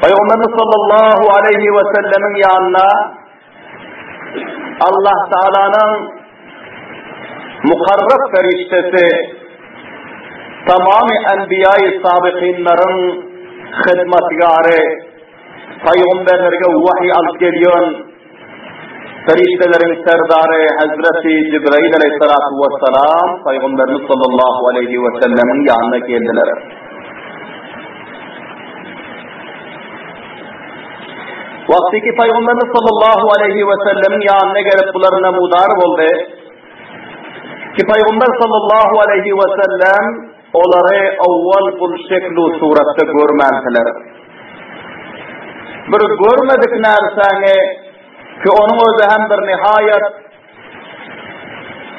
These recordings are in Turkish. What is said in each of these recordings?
Peygamberimiz sallallahu aleyhi ve sellemin yanına Allah Teala'nın mukarrab feriştesi tamamı enbiya-i sabiqinlerin hizmetgâri Peygamberlerge vahiy alıp geliyor feriştelerin serdarı Hazreti Cibril aleyhissalatu vesselam Peygamberimiz sallallahu aleyhi ve sellemin yanına geldiler. Vaktiki Peygamberimiz sallallahu aleyhi ve sellemin yanına gelip bularına mudarib oldu. Ki Peygamber sallallahu aleyhi ve sellem onları avval bul şeklu surette görmediler. Bir görmedik nersani ki onun özü hem bir nihayet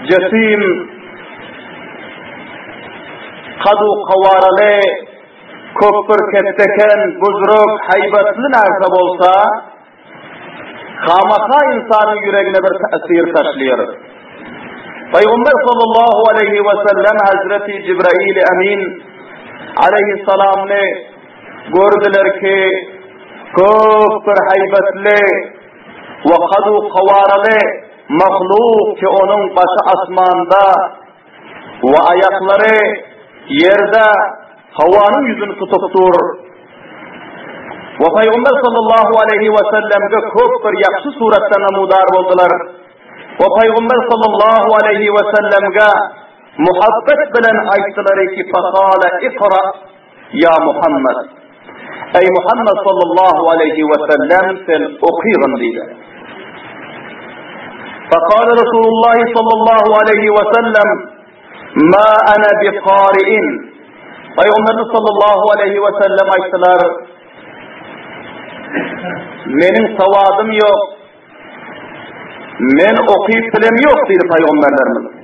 cesim kadu kavaralı köpür ketteken buzruk haybetli nerse bolsa hamaka insanın yüreğine bir tesir taşlıyor. Peygamber sallallahu aleyhi ve sellem Hazreti Cibril Emin aleyhisselam'ını gördüler ki köpür haybetli ve kadu kavaralı mahluk ki onun başı asmanda ve ayakları yerde havanın yüzünü tutup ve Peygamber sallallahu aleyhi ve sellem'e köp bir yakşı suretten namudar oldular ve Peygamber sallallahu aleyhi ve sellem'e muhabbet bilen ayttılar ki fakale ikra ya Muhammed ey Muhammed sallallahu aleyhi ve sellem sen okuyun dedi. Fakale Resulullah sallallahu aleyhi ve sellem ma ana biqari'in Peygamberimiz sallallahu aleyhi ve sellem ayttılar menin savadım yok men okuyup bilem yok dedi Peygamberlerimiz.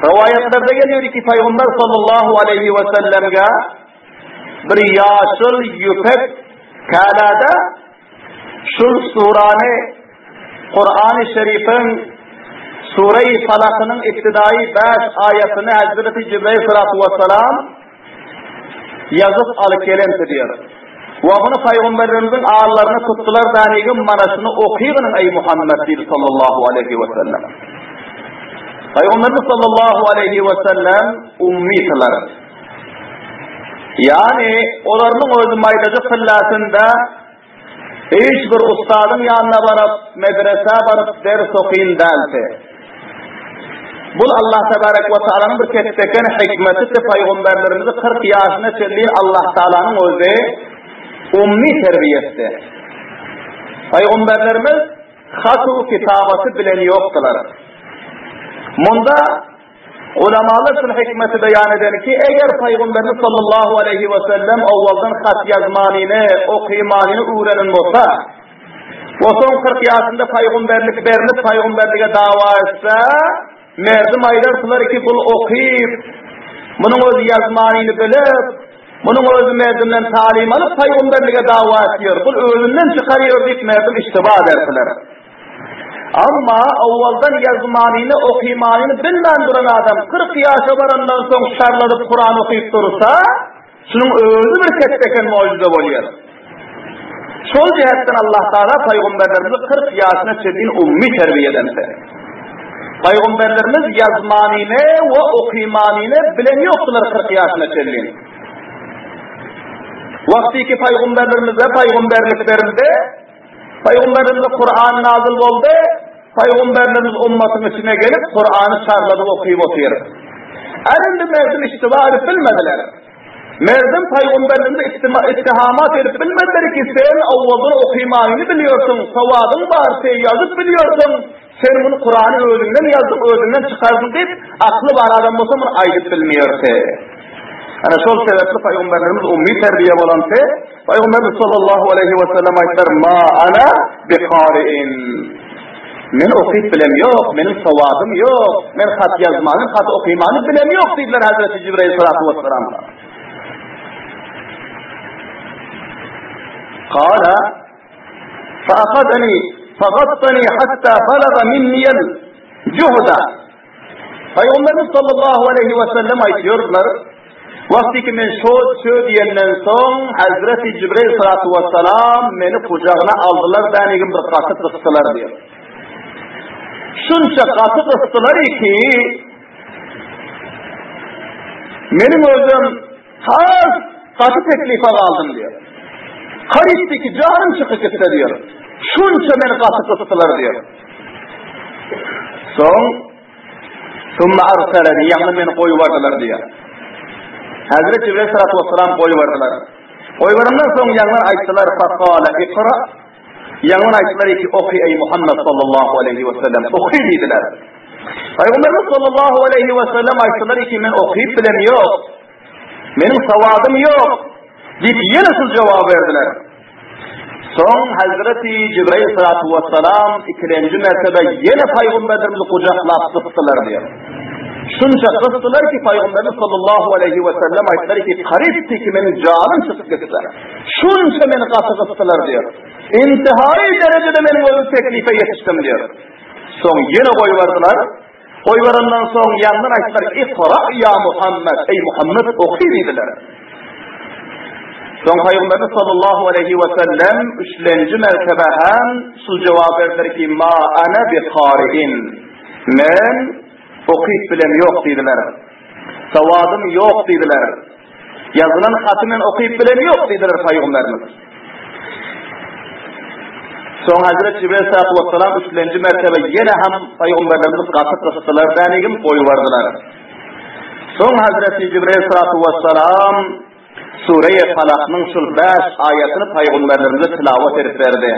Rivayetlerde geliyor ki Peygamber sallallahu aleyhi ve sellem'e bir yaşıl yüpek kalada şu surani Kur'an-ı Şerif'in Sure-i Falak'ın iktidai 5 ayetini Hazreti Cibril sallallahu vesselam yazıp alıp gelenti diyor. Ve bunu Peygamberimizin ağırlarını tuttular danigin manasını okuyun ey Muhammed sallallahu aleyhi ve sellem. Peygamberimiz sallallahu aleyhi ve sellem ummitler. Yani onların özü maydacı kıllasında hiçbir ustadın yanına varıp medrese varıp ders okuyun derse. Bu Allah Tebarek ve Teala'nın bir ketteken hikmeti de Peygamberlerimizi 40 yaşına çelliğin Allah Teala'nın özü ummi terbiyesi. Peygamberlerimiz hatu kitabatı bilen yoktular. Bunda ulamalar şu hikmeti beyan eder ki eğer Peygamberimiz sallallahu aleyhi ve sellem avvaldan hat yazmanını, okumanını öğrenin olsa o son 40 yaşında peygamberlik verilip peygamberliğe dava etse merdim aylardılar ki bunu okuyup bunun özü yazmanını bilip bunun özü merdimden talim alıp peygamberliğe dava ediyor. Bu özünden çıkarıyor deyip merdim iştiba ederdiler. Ama avvaldan yazmanını, okumanını bilmem duran adam 40 yaşa varandan sonra şarladıp Kur'an okuyup durursa şunun özü bir ketteken mucize oluyor. Şol cihetten Allah Teala Peygamberlerimizi 40 yaşına çeldiğin ummi terbiyedense. Peygamberlerimiz yazmanını ve okumanını bilen yoktular 40 yaşına çeldiğin. Vaktiki Peygamberlerimize peygamberliklerinde Peygamberimize Kur'an nazil oldu. Peygamberlerimiz ummatın içine gelip Kur'an'ı çarladı okuyup oturuyor. Elinde merdim iştiba edip bilmediler. Merdim Peygamberlerimize ittihamat edip bilmediler ki sen avvaldan okumanını biliyorsun. Savadın var, sen yazıp biliyorsun. Sen bunu Kur'an'ı özünden yazıp özünden çıkardın deyip aklı var adam olsa bunu ayıp bilmiyorsa. Yani şol sebeple Peygamberlerimiz ummi terbiye olansa Peygamberimiz sallallahu aleyhi ve sellem aytlar ma ana biqari'in men okuyup bilem yok, benim savadım yok, men hat yazmanın, hat okumanı bilem yok dediler Hazreti Cibril sallallahu aleyhi ve sellem. Kala فأخذني حتى بلغ مني الجهد. Peygamberimiz sallallahu aleyhi ve sellem aytıyorlar Vakti ki men şu diyenden son Hazreti Cibril sallallahu aleyhi ve sellem beni kucağına aldılar, benigim bir katı kıstılar diyor. Şunca katı kıstılar ki benim özüm has katı teklife aldım diyor. Karisti ki canım çıkıp gitti diyor. Şunca beni katı kıstılar diyor. Son Summa arsalani, yanına beni koyuvardılar diyor. Hazreti Cibril sallallahu aleyhi ve sellem koyuvardılar. Koyuvarından sonra yanına ayettiler, fakala ikra. Yanına ayettiler ki oku ey Muhammed sallallahu aleyhi ve sellem, oku dediler. Peygamberimiz sallallahu aleyhi ve sellem ayettiler ki ben okuyup bilem yok. Benim savadım yok. Deyip yine siz cevap verdiler. Son Hazreti Cibril sallallahu aleyhi ve sellem ikinci mertebe yine Peygamberimizi kucaklayıp sıktılar diyor. Şunca kıstılar ki Peygamberimiz sallallahu aleyhi ve sellem ayettiler ki karipti ki benim canım çıkıp gitti. Şunca beni kıstılar diyor. İntihai derecede benim o teklife yetiştim diyor. Son yine koyuvardılar. Koyuvarından son yandan ayettiler ikra ya Muhammed, ey Muhammed oku dediler. Son Peygamberimiz sallallahu aleyhi ve sellem üçüncü mertebe hem şu cevap verdiler ki ma ana bi qari'in. Men okuyup bilem yok dediler. Savadım yok dediler. Yazılan hatimin okuyup bilem yok dediler Peygamberimiz. Son Hazreti Cibril sallallahu aleyhi ve sellem üçüncü mertebe yine hem Peygamberimiz katı kıstılar, denigim koyuvardılar. Son Hazreti Cibril sallallahu aleyhi ve sellem Sure-i Falak'ın şu 5 ayetini Peygamberlerimize tilavet edip verdi.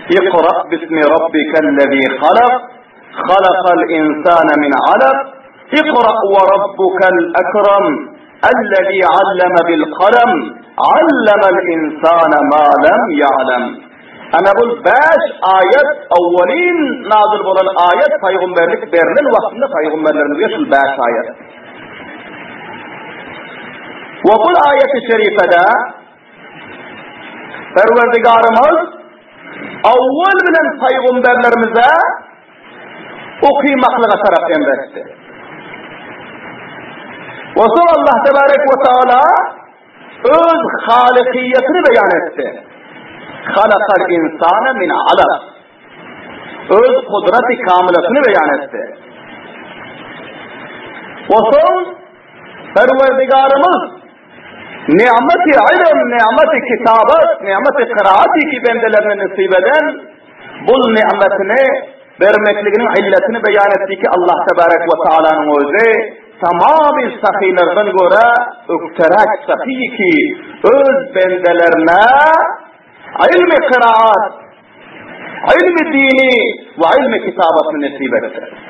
İkra bismi rabbikellezî halak, halakal insâne min alak, ikra ve rabbukel ekrem, ellezî alleme bil kalem, allemel insâne mâ lem ya'lem. Ana bu 5 ayet evvelin nazil olan ayet Peygamberlik verilen vaktinde Peygamberlerimize şu 5 ayet. Ve bu ayet-i şerifede Perverdigarımız evvel bilen Peygamberlerimize okuymaklığa taraf emretti. Ve sonra Allah Tebarek ve Teala öz halikiyetini beyan etti. Halakal insane min alaq. Öz kudreti kamiletini beyan etti. Ve sonra Perverdigarımız nimeti ilim, nimeti kitabet, nimeti kıraati ki bendelerine nasip eden bu nimetini vermekliğinin illetini beyan etti ki Allah Tebarek ve Teala'nın özü tamamı sahilerden göre ökterek sahi ki öz bendelerine ilmi kıraat, ilmi dini ve ilmi kitabetini nasip etti.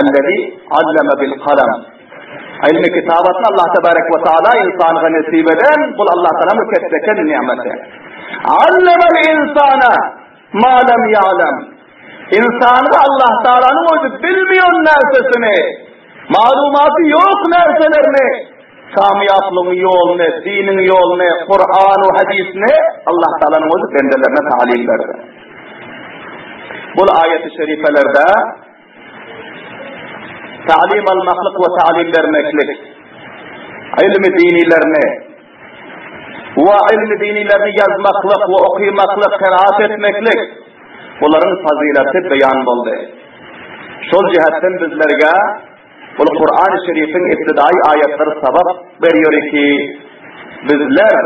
الذي علم بالقلم علم كتابتنا الله تبارك وتعالى إنسان نصيبا قل الله تعالى مكتكن نعمته علم الإنسان ما لم يعلم إنسان الله تعالى نوجد بالميون نرسسنه معلومات yok nerselerine kamiyatlığın yolunu, dinin yolunu, Kur'an ve hadisini Allah Teala nojud bendelerine talim verdi. Bu ayet-i şerifelerde ta'lim almaklık ve ta'lim vermeklik, ilmi dinilerini ve ilmi dinilerini yazmaklık ve okuymaklık, kıraat etmeklik, bunların fazileti beyan oldu. Şol cihetten bizlerge bu Kur'an-ı Şerif'in ibtidai ayetleri sabab veriyor ki bizler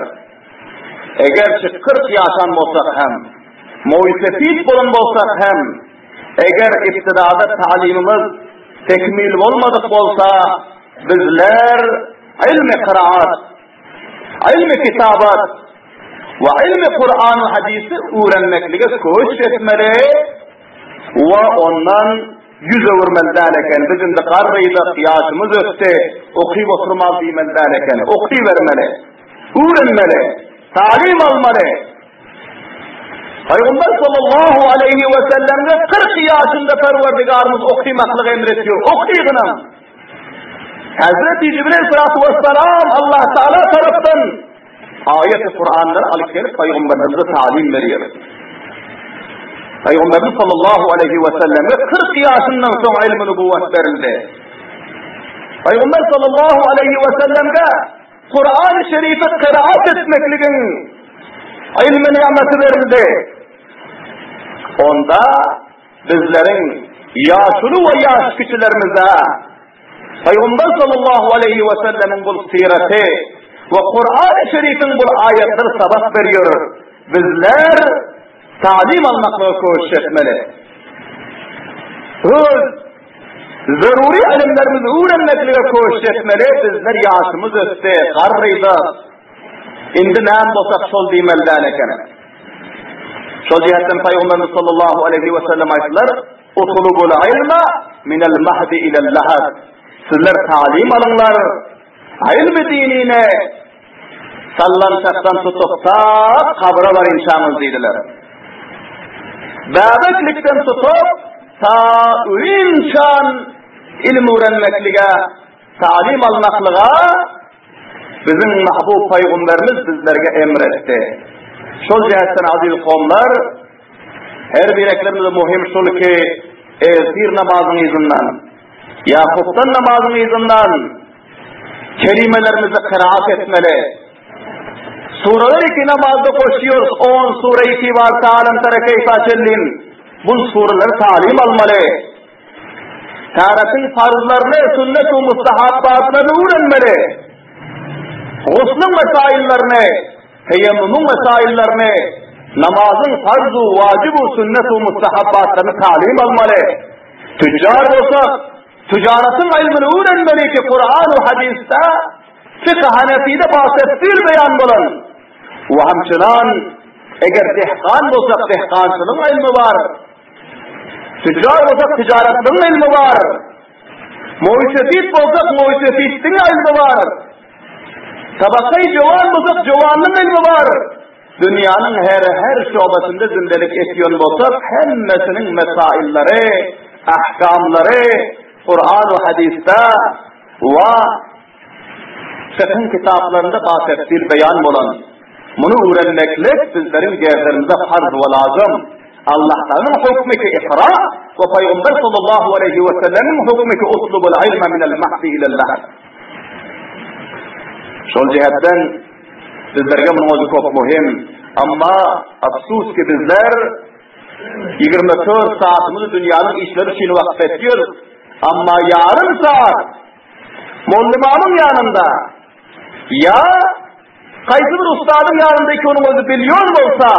eğer 40 yaşan olsak hem, muysefit bulun olsak hem, eğer ibtidada ta'limimiz tekmil olmadık olsa bizler ilmi kıraat, ilmi kitabat ve ilmi Kur'an-ı hadisi öğrenmekliğe koş etmeli ve ondan yüz övermeliyken bizim de karrıydık, yaşımız öttü, okuyup oturmaz diyemeliyken okuyuvermeli, öğrenmeli, talim almalı. Peygamber sallallahu aleyhi ve sellem'e 40 yaşında Perverdigarımız okuymaklık emrediyor. Okuyunum. Hazreti Cibril sallallahu aleyhi ve sellem Allah Teala tarafından ayet-i Kur'an'dan alıp gelip Peygamberimize talim veriyor. Peygamberimiz sallallahu aleyhi ve selleme 40 yaşından sonra ilm-i nübüvvet verildi. Peygamber sallallahu aleyhi ve sellem'e Kur'an-ı Şerif'i kıraat etmekliğin ilmi nimeti verildi. Onda bizlerin yaşlı ve yaş kişilerimize Peygamber sallallahu aleyhi ve sellemin bu sireti ve Kur'an-ı Şerif'in bu ayetleri sabah veriyor. Bizler talim almakla koşuş etmeli. Zaruri ilimlerimizi öğrenmekle koşuş etmeli. Bizler yaşımız öttü, qarrıydı. İndi neyem bolsak şol deymelden eken. Şol cihetten Peygamberimiz sallallahu aleyhi ve sellem ayetler "Utulubul ilma minel mahdi ilel lahad." Sizler talim alınlar, ilmi dinine sallançaktan tutup ta kabra var inşamız deydiler. Bebeklikten tutup ta inşan ilmi öğrenmekliğe, talim almaklığa bizim mahbub Peygamberimiz bizlerge emretti. Şol cihetten aziz kavmlar, her bir eklerimizde muhim şol ki ezgir namazın izinden, Yakup'tan namazın izinden kelimelerimizi kıraat etmeli. Sureler iki namazda koşuyoruz. 10 sure-i ki var. Ta'alem terekeyfe açellin. Bu sureleri talim almalı. Taharetin farzlarını, sünnet-u mustahabbatlarını öğrenmeli. Guslun mesaillerini, teyemmümün mesaillerini, namazın farz-u, vacib-u, sünnet-u mustahabbatlarını talim almalı. Tüccar olsak, ticaretin ilmini öğrenmeli ki Kur'an-ı hadiste fıkh Hanefi'de bahsettiği beyan bulan. Ve hamçınan eğer dehkan olsak dehkancılığın ilmi var. Tüccar olsak ticaretin ilmi var. Muhsefit olsak muhsefittin ilmi var. Tabakayı cevan olsak cevanın ilmi var. Dünyanın her şubasında zindelik etiyon olsak hemmesinin mesailleri, ahkamları, Kur'an-ı hadiste ve fıkhın kitaplarında bahsettiği beyan olan bunu öğrenmeklik bizlerin gözlerimize farz ve lazım. Allah'ın hükmü ki ikra ve Peygamber sallallahu aleyhi ve sellem'in hükmü ki uslubul ilme minel mahdi ilellah. Şol cihetten bizlerge bunun çok mühim. Ama afsus ki bizler 24 saatimizi dünyanın işleri için vakfediyoruz. Ama yarım saat Mollumamın yanında ya kaysı bir ustadın yanındaki onun özü milyon olsa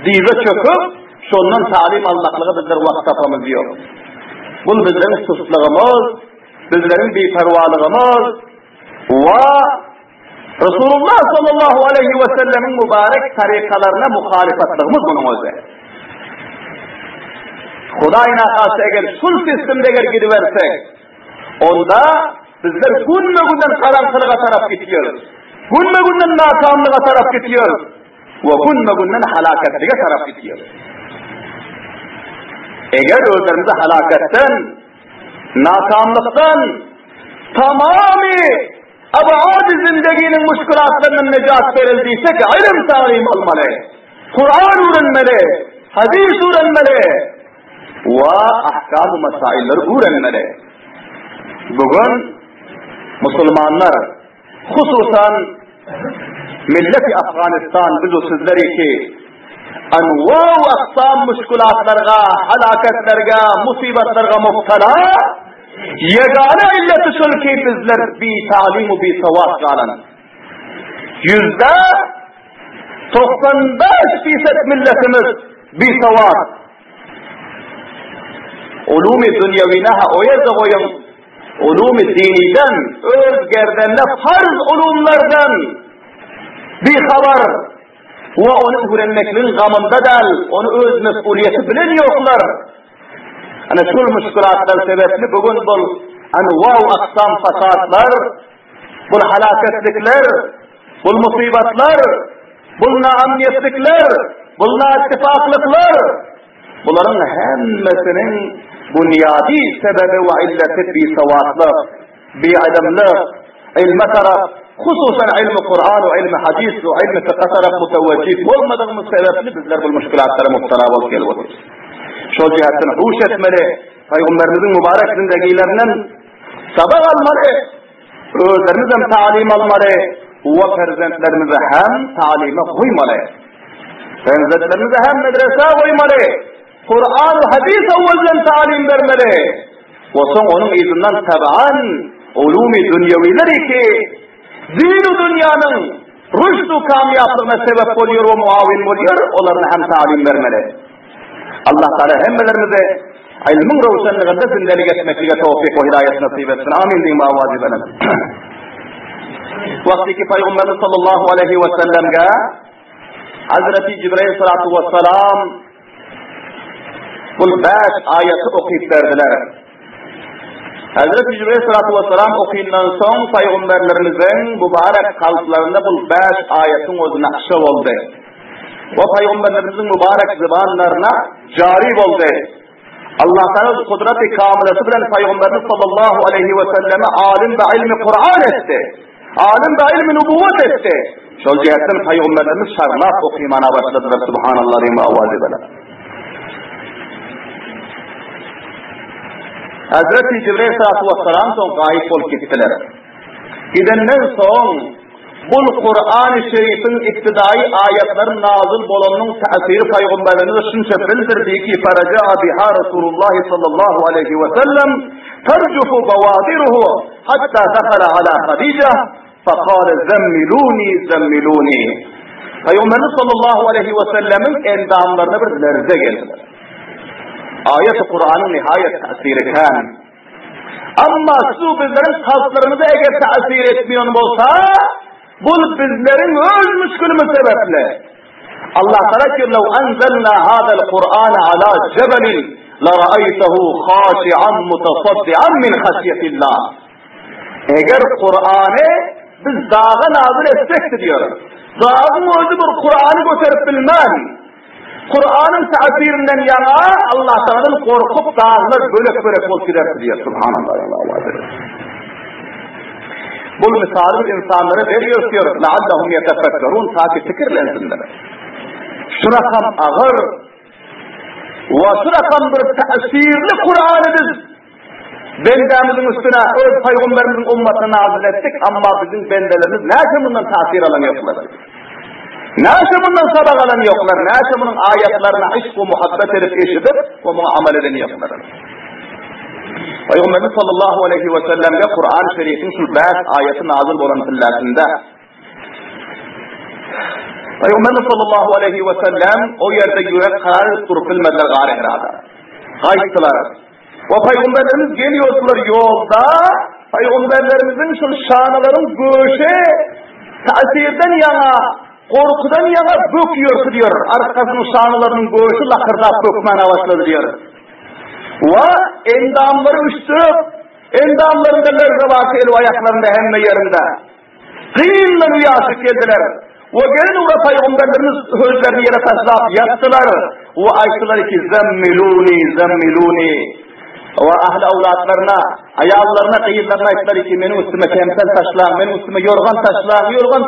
dize çöküp şondan talim almaklığa bizler vakit tapamız yok. Bu bizlerin susluğumuz, bizlerin bipervalığımız ve Resulullah sallallahu aleyhi ve sellemin mübarek tarikalarına muhalifatlığımız bunun özü. Hudayna karşı eğer sul sistemde eğer gidiversek onda bizler günme günden karanlığa taraf gidiyoruz. Günme günden nakamlığa taraf gidiyoruz. Ve günme günden halaketliğe taraf gidiyoruz. Eğer özlerimize halaketten, nakamlıktan tamamı abad-ı zindeginin müşkülatlarının necat verildiyse ki ilim talim almalı, Kur'an öğrenmeli, hadis öğrenmeli ve ahkam-ı mesailleri öğrenmeli. Bugün Müslümanlar, hususan milleti Afganistan biz o sizleri ki anva-u aqsam müşkülatlarga, halaketlerge, musibetlerge muftala yegane illeti şol ki bizler bi talim-u bi savat kalan. %95% milletimiz bi savat. Ulûm-i dünyevinaha oyazda koyun, ulûm-i diniden, öz gerdenle farz ulûmlardan bir haber ve onu öğrenmekliğin gamında del, onu öz mesuliyeti bilen yoklar. Hani şul müşkülatlar sebepli bugün bu anva-u aqsam fasatlar, bu halaketlikler, bu musibetler, bu naamniyetlikler, bu naittifaklıklar, bunların hemmesinin bunyadi sebebi ve illeti bir savatlık, bir adamlık, ilme taraf, hususan ilmi Kur'an ve ilmi hadis ve ilmi fıkha taraf mutevvecih olmadığımız sebeple bizler bu müşkilatlara muhtara olup geliyoruz. Şu cihetten huş etmeli, Peygamberimizin mübarek zindagilerinden sabah almalı, özlerimizden talim almalı ve perzentlerimize hem talime koymalı. Perzentlerimize hem medrese koymalı. Kur'an ve hadis evvelden talim vermeli. Ve son onun izinden taban ulûm-i dünyevileri ki din-i dünyanın rüştü kamiyatlığına sebep oluyor ve muavin oluyor, onlarına hem talim vermeli. Allah Teala hemmelerimize ilmin ravşanlığında zindelik etmekliğe tevfik ve hidayet nasip etsin. Amin diyeyim avazi benim. Vakti ki Peygamberimiz sallallahu aleyhi ve sellem'e Hazreti Cibril sallallahu aleyhi ve sellem bu 5 ayeti okuyup verdiler. Hazreti Cibril sallallahu aleyhi ve sellem okuyundan son Peygamberlerimizin mübarek kalplarında bu 5 ayetin öz nakşı oldu. Ve Peygamberlerimizin mübarek zıbanlarına cari oldu. Allah Teala kudret-i kamilesi bilen Peygamberimiz sallallahu aleyhi ve selleme alim ve ilmi Kur'an etti. Alim ve ilmi nübüvvet etti. Şu cihetten Peygamberlerimiz şarlaf okuyumana başladılar. Subhanallah ve avazi bela. Hazreti Cibril sallallahu aleyhi ve sellem son gayip ol gittiler. Gidenden son bu Kur'an-ı Şerif'in iktidai ayetlerin nazil bolanının tesiri Peygamberlerimiz şunca bildirdiği ki feraca'a biha Resulullah sallallahu aleyhi ve sellem tercufu bavadiruhu hatta dakhala ala Khadija faqala zemmiluni zemmiluni. Peygamberimiz sallallahu aleyhi ve sellemin endamlarına bir lerze geldiler. Ayet-i Kur'an'ın nihayet tesiri kan. Ama şu bizlerin kalplarımıza eğer tesir etmiyor olsa bu bizlerin öz müşkülümü sebeple. Allah Teala ki لو أنزلنا هذا القرآن على جبل لرأيته خاشعا متصدعا من خشية الله. Eğer Kur'an'ı biz dağa nazil etsek diyor. Dağın özü bir Kur'an'ı götürüp bilmez. Kur'an'ın tesirinden yana Allah Teala'nın korkup dağlar bölük bölük olup gider diyor. Subhanallah. Bu misali insanlara veriyor diyor. لَعَلَّهُمْ يَتَفَكَّرُونَ ta ki fikirlensinler. Şu rakam ağır ve şu rakam bir tesirli Kur'an'ı biz bendemizin üstüne öz Peygamberimizin ümmetine nazil ettik ama bizim bendelerimiz neyse bundan tasir alan yoklar. Neyse bundan sabah alan yoklar. Neyse bunun ayetlerine aşk ve muhabbet edip eşidip ve buna amel eden yoklar. Peygamberimiz sallallahu aleyhi ve sellem'e Kur'an-ı Şerif'in şu 5 ayeti nazil olan fillasında Peygamberimiz sallallahu aleyhi ve sellem o yerde yürek karar durup bilmediler gari herada. Kayıttılar. Ve Peygamberimiz geliyorlar yolda Peygamberlerimizin şu şanaların göğüşü tesirden yana korkudan yana böküyor diyor. Arkasının şanalarının göğüşü lakırdap bökmene başladı diyor. Ve endamları üstüp, endamlarında lerzavası el ayaklarında hemme yerinde. Kıyınla rüyası geldiler. Ve gelin uğra Peygamberlerimiz sözlerini yere taşlap yattılar. Ve ayettiler ki zemmiluni zemmiluni. Ve ahli avlatlarına, ayallarına, kıyınlarına ayettiler ki benim üstüme kemsel taşlan, benim üstüme yorgan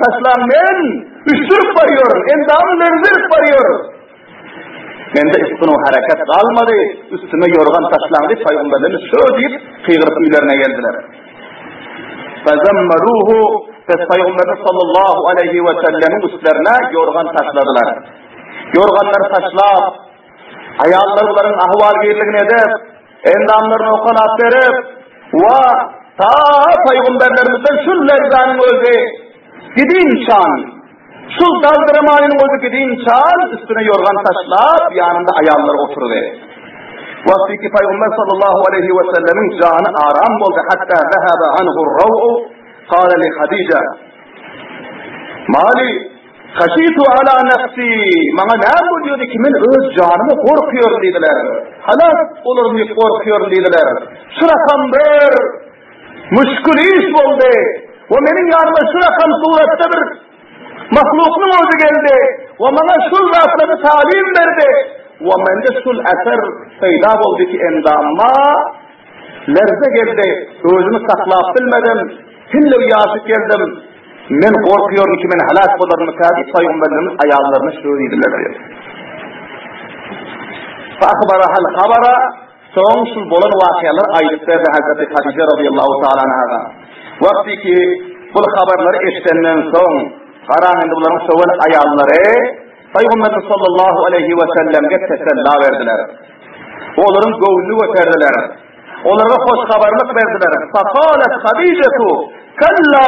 taşlan, men üstürüp varıyor, endamı lerzirip varıyor. Bende üstüne hareket kalmadı, üstüme yorgan taşlandı, Peygamberlerimiz şöyle deyip kıygırıp üylerine geldiler. فَزَمَّلُوهُ Peygamberimiz sallallahu aleyhi ve sellemin üstlerine yorgan taşladılar. Yorganlar taşlap, ayallarının ahval birliğine edip, endamlarını o kanat verip, ve ta Peygamberlerimizden şu lerzanın özü, gidin şan, şu daldırmanın özü gidin şan, üstüne yorgan taşlap, yanında ayalları oturuver. Vakti ki Peygamber sallallahu aleyhi ve sellemin canı aram oldu, hatta zehebe anhur rav'u, kâle li Khadija, mali, haşitu ala nefsi, bana ne buluyordu ki ben öz canımı korkuyor dediler. Halak olur mu korkuyor dediler. Şu rakam bir müşkül iş oldu. Ve benim yanıma şu rakam surette bir mahlukun özü geldi. Ve bana şu zatları talim verdi. Ve bende şu eser peyda oldu ki endamma lerze geldi. Özümü saklayıp bilmedim. Tille yaşık geldim. Men korkuyorum ki men helak bolarım kâdi Peygamberimiz ayallarını söylediler diyor. Fa'akbarahal habara son şu bolan vakiyalar aylık verdi Hazreti Hatice radıyallahu ta'ala anha'a. Vakti ki bu haberleri eşitenden son karanında bunların soğan ayalları Peygamberimiz sallallahu aleyhi ve sellem'e tesella verdiler. Onların gönlünü göterdiler. Onlara hoş haberlik verdiler. Fakalet Hatice'tu kalla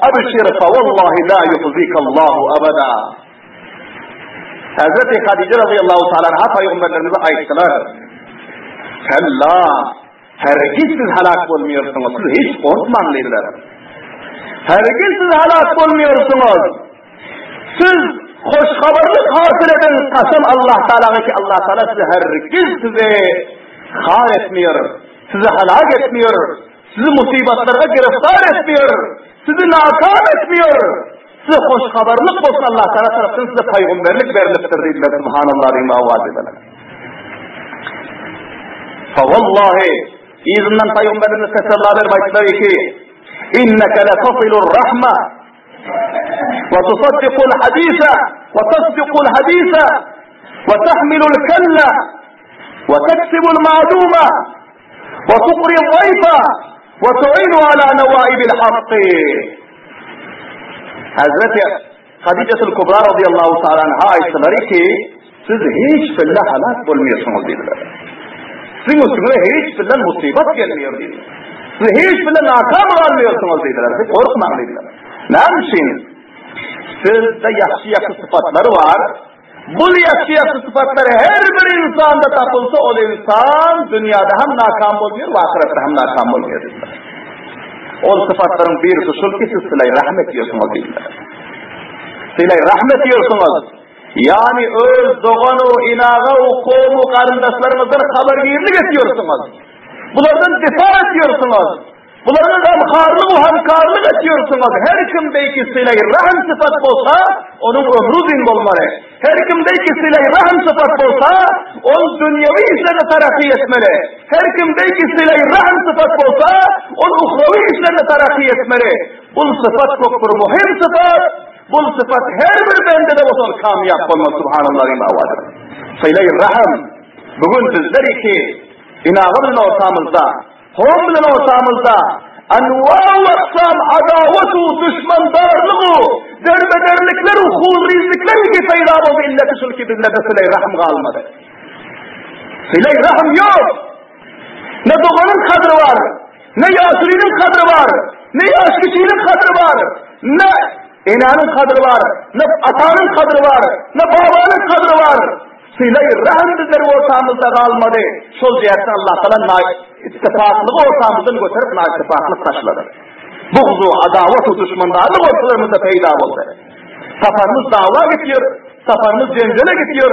abşir fa vallahi la yuhzikallahu abada. Hazreti Hatice radıyallahu ta'ala anha Peygamberlerimize ayettiler. Kalla hergiz siz helak olmuyorsunuz. Siz hiç korkmayın dediler. Hergiz siz helak olmuyorsunuz. Siz hoş haberlik hasıl edin. Kasım Allah Teala'ya ki Allah Teala sizi hergiz size khar etmiyor. Sizi helak etmiyor. Sizi musibetlerine giriftar etmiyor. Sizi nakam etmiyor. Size hoş haberlik olsun Allah Teala tarafından size peygamberlik veriliptir dediler. Subhanallah ve avaz edelim. Fawallahi izinden peygamberimiz tesellah vermekler ki inneke letasilur rahma ve tusaddiqul hadisa ve tasdiqul hadisa ve tahmilul kalla ve teksibul ma'luma ve tuqri'l zayfa ve tu'inu ala nevaibil haqqi. Hazreti Hatice'tul Kubra radıyallahu ta'ala anha ayetleri ki siz hiç fillah helak olmuyorsunuz dediler. Sizin üstüne hiç fillah musibet gelmiyor dediler. Siz hiç fillah nakam olmuyorsunuz dediler. Siz korkmayın dediler. Ne için? Sizde yakşı sıfatları var. Bu yakşı sıfatları her bir insanda tapılsa o insan dünyada hem nakam olmuyor ve ahirette hem nakam olmuyor dediler. O sıfatların bir usul ki siz sıla-i rahmet diyorsunuz dediler. Sıla-i rahmet diyorsunuz. Yani öz doğanu, inağı, komu, karındaşlarımızdan habergirlik ediyorsunuz. Bunlardan difa ediyorsunuz. Bunlardan hemkarlık, hemkarlık ediyorsunuz. Her kimdeki sıla-i rahm sıfat olsa, onun ömrü zin olmalı. Her kimdeki sıla-i rahm sıfat olsa, onun dünyevi işlerine terakki etmeli. Her kimdeki sıla-i rahm sıfat olsa, onun uhrevi işlerine terakki etmeli. Bu sıfat çok bir muhim sıfat. Bu sıfat her bir bende de olsun kamyap olmaz. Subhanallah'ın avadı. Sıla-i rahm. Bugün bizler ki, inağımızın ortamızda, homlun ortamızda, anva-u aksam adavatu, düşmandarlığı, derbederlikleri, hulrizlikleri ki peyda oldu illeti şulki bizlerde sıla-i rahm kalmadı. Sıla-i rahm yok. Ne doğanın kadri var, ne Yasir'in kadri var, ne Yaşkişi'nin kadri var, ne inanın kadri var, ne atanın kadri var, ne babanın kadri var. Sıla-i rahm bizleri ortamızda kalmadı. Şol cihetten Allah Teala ittifaklığı ortamızdan götürüp ittifaklık taşladı. Buğzu, adavatu, düşmandarlık ortalarımızda peyda oldu. Safarımız dava gidiyor, safarımız cengele gidiyor,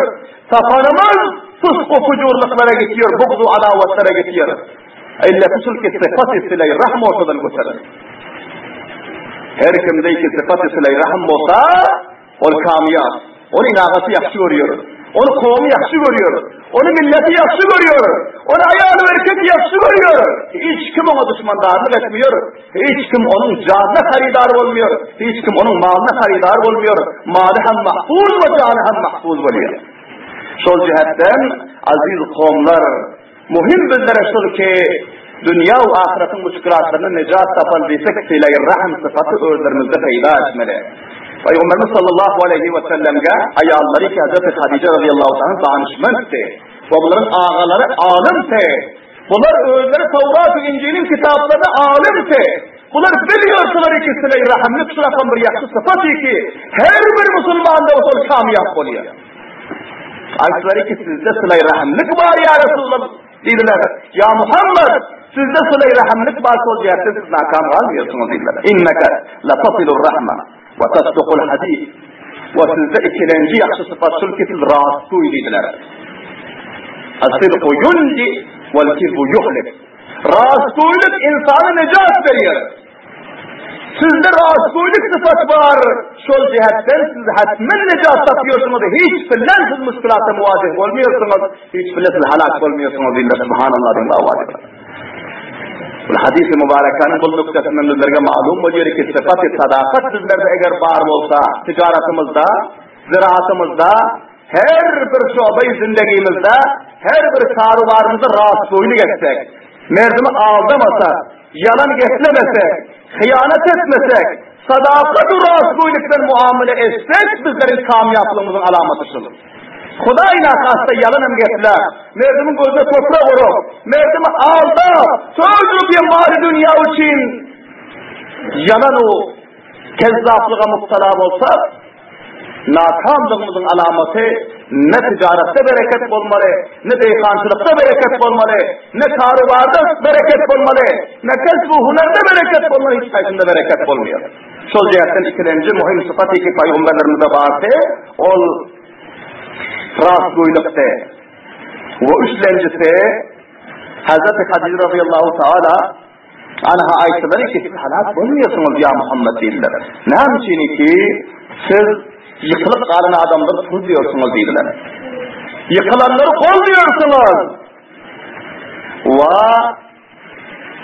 safarımız fısk o fucurluklara gidiyor, buğzu, adavatlara gidiyor. İlleti sulki sıfat-ı sıla-i rahm ortadan götürür. Her kimdeki sıfat-ı sıla-i rahm olsa, o kamiyat, onun inağası yakşı görüyor. Onu kavmi yakşı görüyor. Onu milleti yakşı görüyor. Onu ayağını erkek yakşı görüyor. Hiç kim ona düşmandarlık etmiyor. Hiç kim onun canına haridar olmuyor. Hiç kim onun malına haridar olmuyor. Malı hem mahfuz ve canı hem mahfuz oluyor. Şol cihetten aziz kavmlar muhim bizlere şol ki dünya ve ahiretin müşkilatlarına necat tapandıysek sıla-i rahm sıfatı özlerimizde peyda etmeli. Peygamberimiz sallallahu aleyhi ve sellem'e ayalları ki Hazreti Hatice radıyallahu anh'a danışmandı. Ve bunların ağaları alimdi. Bunlar özleri Tevrat ve İncil'in kitaplarına alimdi. Bunlar biliyorsular ki sıla-i rahimlik şurafan bir yakşı sıfatı ki her bir Müslümanda olsun kamyap oluyor. Ayetleri ki sizde sıla-i rahimlik var ya Resulullah dediler. Ya Muhammed sizde sıla-i rahimlik var sol cihette siz nakam kalmıyorsunuz dediler. İnneke letasilur rahma ve tasdukul hadis ve sizde ikilenci yakşı sıfat şul ki siz rahatsız dediler. As-sidqu yunci vel kizbu yuhlik. Rahatsızlık insanı necat veriyor. Sizde rahatsızlık sıfat var. Şol cihetten siz hatmen necat tapıyorsunuz. Hiç filan siz müşkülata muvacih olmuyorsunuz. Hiç filan siz halak olmuyorsunuz. İlla subhanallah din avacih. hadis-i mübarekanın bu noktasından bizlerge malum oluyor ki sıfat-ı sadakat sizlerde eğer var olsa ticaretimizde, ziraatımızda, her bir şobe-i zindagimizde, her bir karubarımızda rastgoylik etsek, merdimi aldamasak, yalan getlemesek, hıyanet etmesek, sadakat-ı rastgoylikten muamele etsek bizlerin kamyaplığımızın alamatışıdır. Hudayla kasta yalanım getler, merdimin gözüne toprak vurup, merdimi aldı, sözlü bir mali dünya için yalan o kezzaplığa muhtala olsa, nakamlığımızın alamatı ne ticarette bereket olmalı, ne deyhançılıkta bereket olmalı, ne karubarda bereket olmalı, ne kesb-u hunerde bereket olmalı, hiç kaysında bereket olmuyor. Şol cihetten ikilenci muhim sıfat iki peygamberlerimize vardı, ol rastgoylukta. Ve üçlencisi Hazreti Hadice radıyallahu teala anha ayetleri ki siz halak olmuyorsunuz ya Muhammed değiller. Ne için ki siz yıkılıp kalan adamları tutuyorsunuz değiller. Yıkılanları kolluyorsunuz. Ve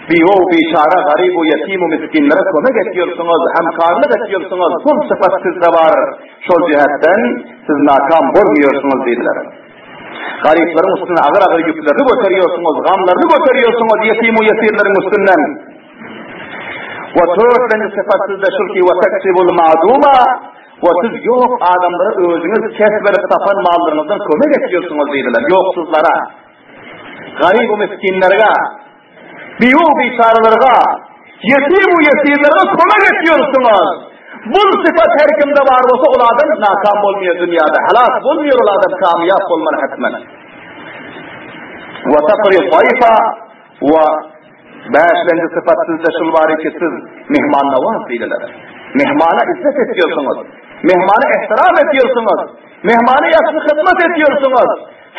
biyo bişara garibu yetimu miskinlere kömek ediyorsunuz, hemkarlık ediyorsunuz. Tüm sıfat sizde var. Şol cihetten siz nakam olmuyorsunuz değiller. Gariplerin üstüne ağır ağır yüklerini götürüyorsunuz, gamlarını götürüyorsunuz yetimu yesirlerin üstünden. Ve törtlerini sıfat sizde şul ki ve teksibul ma'duma ve siz yok adamlara özünüz kesberip tapan mallarınızdan kömek ediyorsunuz değiller. Yoksuzlara, garibu miskinlerine, biyu bişaralarına, yetimu yesirlerine kömek ediyorsunuz. Bu sıfat her kimde var olsa o adam nakam olmuyor dünyada. Halak olmuyor o adam, kamyap olmalı hatmen. Ve taqri zayıfa ve beşinci sıfat sizde şul var ki siz mihmannavaz değiller. Mihmana izzet ediyorsunuz. Mihmana ihtiram ediyorsunuz. Mihmana yakın hizmet ediyorsunuz.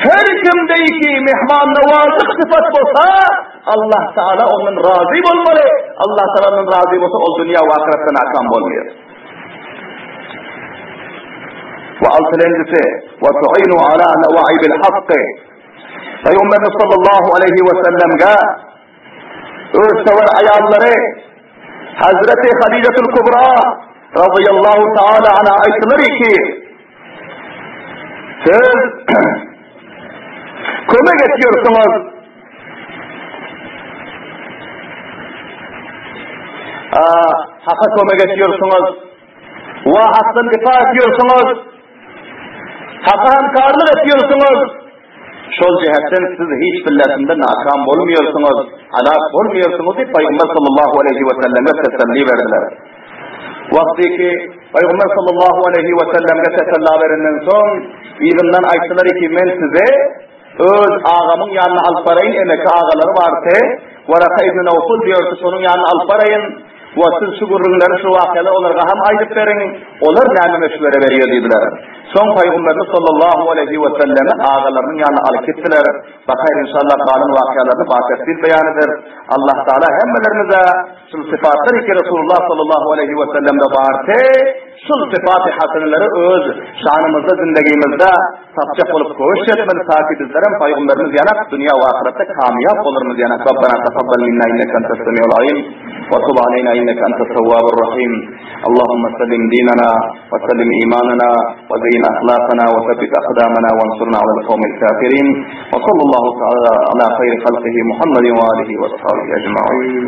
Her kimdeki mihmannavazlık sıfat olsa Allah Teala onun razı olmalı. Allah Teala'nın razı olsa o dünya ve ahirette nakam olmuyor. Ve altıncısı ve tu'inu ala nevaibil hakkı. Peygamberimiz sallallahu aleyhi ve sellem'e örsever ayalları Hazreti Hadice'tul Kubra radıyallahu teala anha ayetleri ki siz kömek ediyorsunuz hakka kömek ediyorsunuz ve haktan difa ediyorsunuz hakka hemkarlık ediyorsunuz. Şol cihetten siz hiç billasında nakam olmuyorsunuz, halak olmuyorsunuz diye Peygamber sallallahu aleyhi ve sellem'e teselli verdiler. Vakti ki Peygamber sallallahu aleyhi ve sellem'e teselli verinden son izinden ayetleri ki men size öz ağamın yanına alparayın, emeki ağaları varsa Varaka İbn-i Nevful diyorsa onun yanına alparayın ve siz şu gurrunları şu vakıyalar onlara hem aydıp verin, onlar nâme meşvere veriyor dediler. Son Peygamberimiz sallallahu aleyhi ve selleme ağalarının yanına alıp gittiler. Bakayır inşallah kalın vakıyalarını bahsettiği beyanıdır. Allah Teala hemmelerimize şu sıfatları ki Resulullah sallallahu aleyhi ve sellem'de varsa şu sıfat-ı haseneleri öz şanımızda, zindagimizde sapacak olup koğuş etmeli ta ki bizlerin Peygamberimiz yanak dünya ve ahirette kamyap olurumuz yanak. Rabbena taqabbal minna inneke entes semiul alim ve tub aleyna inneke entes tevvabur rahim. Allahümme sellim dinana ve sellim imanana ve zeyin ahlakana ve sebbit akdamana ve ansurna alel kavmil kafirin ve sallallahu ala khayri halqihi Muhammedin ve alihi ve sahibi ecma'in.